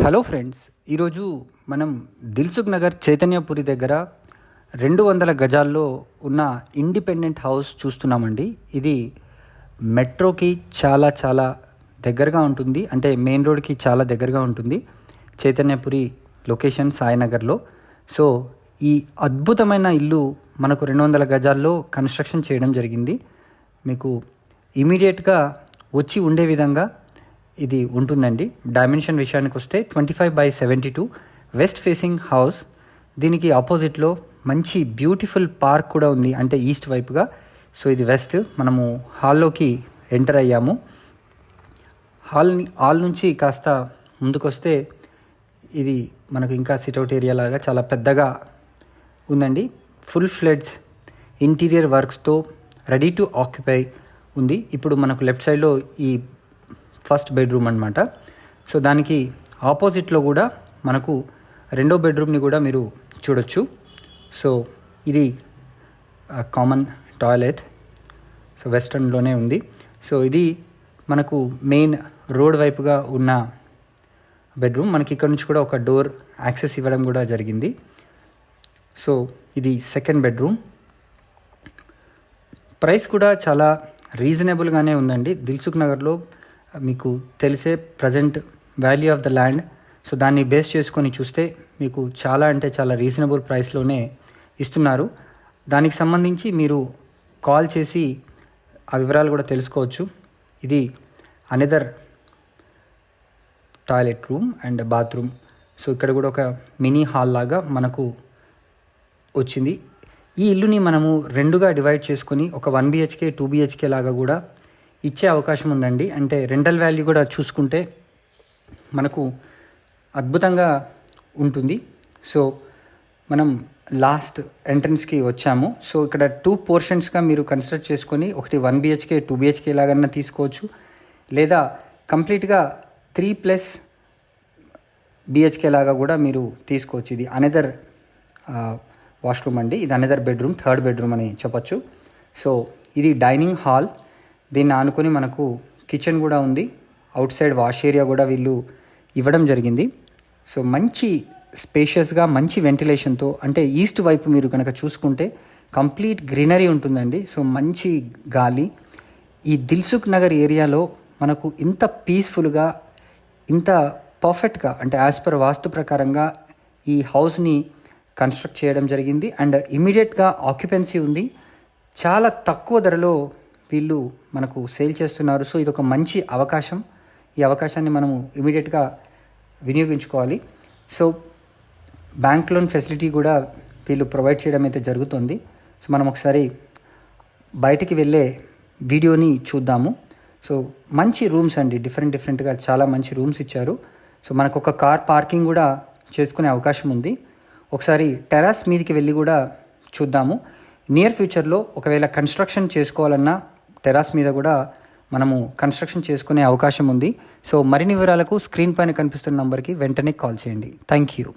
Hello friends, ఈరోజు మనం దిల్సుఖ్ నగర్ చైతన్యపురి దగ్గర 200 గజాల్లో ఉన్న ఇండిపెండెంట్ హౌస్ చూస్తున్నామండి. ఇది మెట్రోకి చాలా దగ్గరగా ఉంటుంది. అంటే మెయిన్ రోడ్కి చాలా దగ్గరగా ఉంటుంది. చైతన్యపురి లొకేషన్ సాయినగర్లో. సో ఈ అద్భుతమైన ఇల్లు మనకు 200 గజాల్లో కన్స్ట్రక్షన్ చేయడం జరిగింది. మీకు ఇమీడియట్గా వచ్చి ఉండే విధంగా ఇది ఉంటుందండి. డైమెన్షన్ విషయానికి వస్తే 25/72 వెస్ట్ ఫేసింగ్ హౌస్. దీనికి ఆపోజిట్లో మంచి బ్యూటిఫుల్ పార్క్ కూడా ఉంది, అంటే ఈస్ట్ వైపుగా. సో ఇది వెస్ట్. మనము హాల్లోకి ఎంటర్ అయ్యాము. హాల్ నుంచి కాస్త ముందుకొస్తే ఇది మనకు ఇంకా సిట్అవుట్ ఏరియా లాగా చాలా పెద్దగా ఉందండి. ఫుల్ ఫ్లెడ్జ్ ఇంటీరియర్ వర్క్స్తో రెడీ టు ఆక్యుపై ఉంది. ఇప్పుడు మనకు లెఫ్ట్ సైడ్లో ఈ ఫస్ట్ బెడ్రూమ్ అనమాట. సో దానికి ఆపోజిట్లో కూడా మనకు రెండో బెడ్రూమ్ని కూడా మీరు చూడొచ్చు. సో ఇది కామన్ టాయిలెట్. సో వెస్టర్న్లోనే ఉంది. సో ఇది మనకు మెయిన్ రోడ్ వైపుగా ఉన్న బెడ్రూమ్. మనకి ఇక్కడ నుంచి కూడా ఒక డోర్ యాక్సెస్ ఇవ్వడం కూడా జరిగింది. సో ఇది సెకండ్ బెడ్రూమ్. ప్రైస్ కూడా చాలా రీజనబుల్గానే ఉందండి. దిల్సుఖ్ నగర్లో మీకు తెలిసే present value of the land. So దాన్ని బేస్ చేసుకొని చూస్తే మీకు చాలా అంటే చాలా రీజనబుల్ ప్రైస్లోనే ఇస్తున్నారు. దానికి సంబంధించి మీరు కాల్ చేసి ఆ వివరాలు కూడా తెలుసుకోవచ్చు. ఇది another toilet room and bathroom. So ఇక్కడ కూడా ఒక మినీ హాల్ లాగా మనకు వచ్చింది. ఈ ఇల్లుని మనము రెండుగా డివైడ్ చేసుకొని ఒక 1 BHK 2 BHK లాగా కూడా ఇచ్చే అవకాశం ఉందండి. అంటే రెంటల్ వాల్యూ కూడా చూసుకుంటే మనకు అద్భుతంగా ఉంటుంది. సో మనం లాస్ట్ ఎంట్రన్స్కి వచ్చాము. సో ఇక్కడ 2 పోర్షన్స్గా మీరు కన్స్ట్రక్ట్ చేసుకొని ఒకటి 1 BHK 2 BHK లాగన్నా తీసుకోవచ్చు, లేదా కంప్లీట్గా 3+ BHK లాగా కూడా మీరు తీసుకోవచ్చు. ఇది అనదర్ వాష్రూమ్ అండి. ఇది అనదర్ బెడ్రూమ్, థర్డ్ బెడ్రూమ్ అని చెప్పచ్చు. సో ఇది డైనింగ్ హాల్. దీన్ని ఆనుకొని మనకు కిచెన్ కూడా ఉంది. అవుట్ సైడ్ వాష్ ఏరియా కూడా వీళ్ళు ఇవ్వడం జరిగింది. సో మంచి స్పేషియస్గా మంచి వెంటిలేషన్తో, అంటే ఈస్ట్ వైపు మీరు కనుక చూసుకుంటే కంప్లీట్ గ్రీనరీ ఉంటుందండి. సో మంచి గాలి. ఈ దిల్సుఖ్ నగర్ ఏరియాలో మనకు ఇంత పీస్ఫుల్గా, ఇంత పర్ఫెక్ట్గా, అంటే యాజ్ పర్ వాస్తు ప్రకారంగా ఈ హౌస్ని కన్స్ట్రక్ట్ చేయడం జరిగింది. అండ్ ఇమీడియట్గా ఆక్యుపెన్సీ ఉంది. చాలా తక్కువ ధరలో వీళ్ళు మనకు సేల్ చేస్తున్నారు. సో ఇది ఒక మంచి అవకాశం. ఈ అవకాశాన్ని మనము ఇమీడియట్గా వినియోగించుకోవాలి. సో బ్యాంక్ లోన్ ఫెసిలిటీ కూడా వీళ్ళు ప్రొవైడ్ చేయడం అయితే జరుగుతుంది. సో మనం ఒకసారి బయటికి వెళ్ళే వీడియోని చూద్దాము. సో మంచి రూమ్స్ అండి, డిఫరెంట్గా చాలా మంచి రూమ్స్ ఇచ్చారు. సో మనకు ఒక కార్ పార్కింగ్ కూడా చేసుకునే అవకాశం ఉంది. ఒకసారి టెర్రస్ మీదకి వెళ్ళి కూడా చూద్దాము. నియర్ ఫ్యూచర్లో ఒకవేళ కన్స్ట్రక్షన్ చేసుకోవాలన్నా టెర్రస్ మీద కూడా మనము కన్స్ట్రక్షన్ చేసుకునే అవకాశం ఉంది. సో మరిన్ని వివరాలకు స్క్రీన్ పైన కనిపిస్తున్న నంబర్కి వెంటనే కాల్ చేయండి. Thank you.